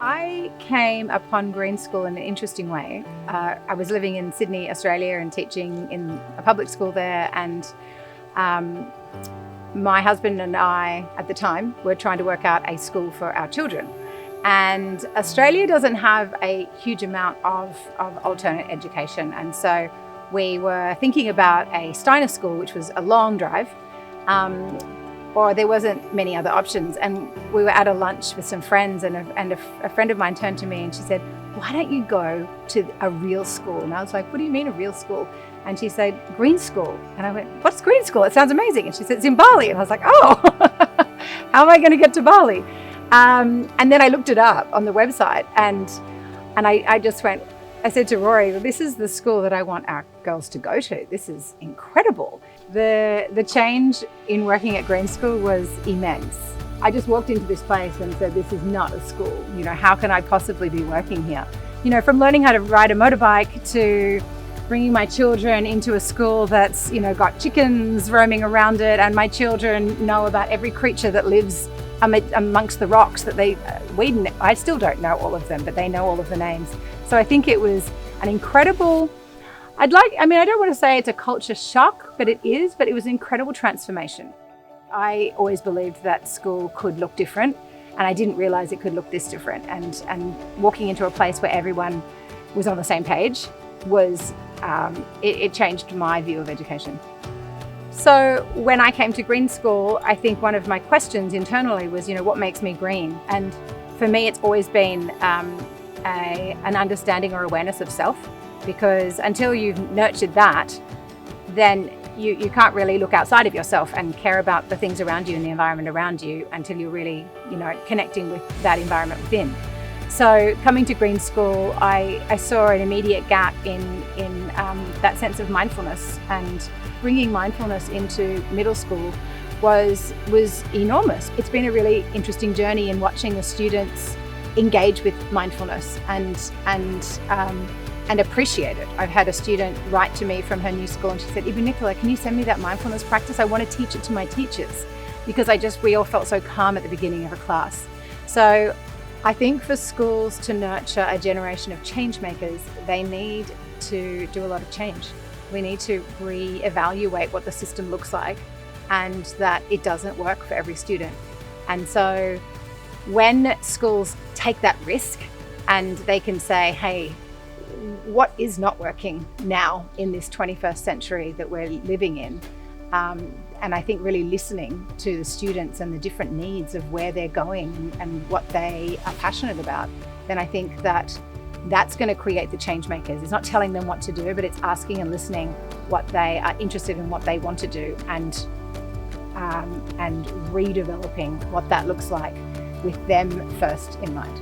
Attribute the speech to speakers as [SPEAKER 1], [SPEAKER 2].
[SPEAKER 1] I came upon Green School in an interesting way. I was living in Sydney, Australia, and teaching in a public school there. And my husband and I, at the time, were trying to work out a school for our children. And Australia doesn't have a huge amount of alternate education. And so we were thinking about a Steiner school, which was a long drive. Or there wasn't many other options. And we were at a lunch with some friends, and a friend of mine turned to me and she said, "Why don't you go to a real school?" And I was like, "What do you mean a real school?" And she said, "Green School." And I went, "What's Green School? It sounds amazing." And she said, "It's in Bali." And I was like, "Oh, how am I going to get to Bali?" And then I looked it up on the website, and I just went, I said to Rory, "Well, this is the school that I want our girls to go to. This is incredible." The change in working at Green School was immense. I just walked into this place and said, "This is not a school. You know, how can I possibly be working here?" You know, from learning how to ride a motorbike to bringing my children into a school that's, you know, got chickens roaming around it, and my children know about every creature that lives amongst the rocks that I still don't know all of them, but they know all of the names. So I think it was an incredible, I don't want to say it's a culture shock, but it was an incredible transformation. I always believed that school could look different, and I didn't realize it could look this different. And walking into a place where everyone was on the same page it changed my view of education. So when I came to Green School, I think one of my questions internally was, you know, what makes me green? And for me, it's always been an understanding or awareness of self, because until you've nurtured that, then you can't really look outside of yourself and care about the things around you and the environment around you until you're really, you know, connecting with that environment within. So coming to Green School, I saw an immediate gap in that sense of mindfulness, and bringing mindfulness into middle school was enormous. It's been a really interesting journey in watching the students engage with mindfulness and appreciate it. I've had a student write to me from her new school, and she said, "Ibu Nicola, can you send me that mindfulness practice? I want to teach it to my teachers," because we all felt so calm at the beginning of a class. So I think for schools to nurture a generation of change makers, they need to do a lot of change. We need to reevaluate what the system looks like, and that it doesn't work for every student. And so when schools take that risk and they can say, "Hey, what is not working now in this 21st century that we're living in?" And I think really listening to the students and the different needs of where they're going and what they are passionate about, then I think that's going to create the change makers. It's not telling them what to do, but it's asking and listening what they are interested in, what they want to do, and redeveloping what that looks like with them first in mind.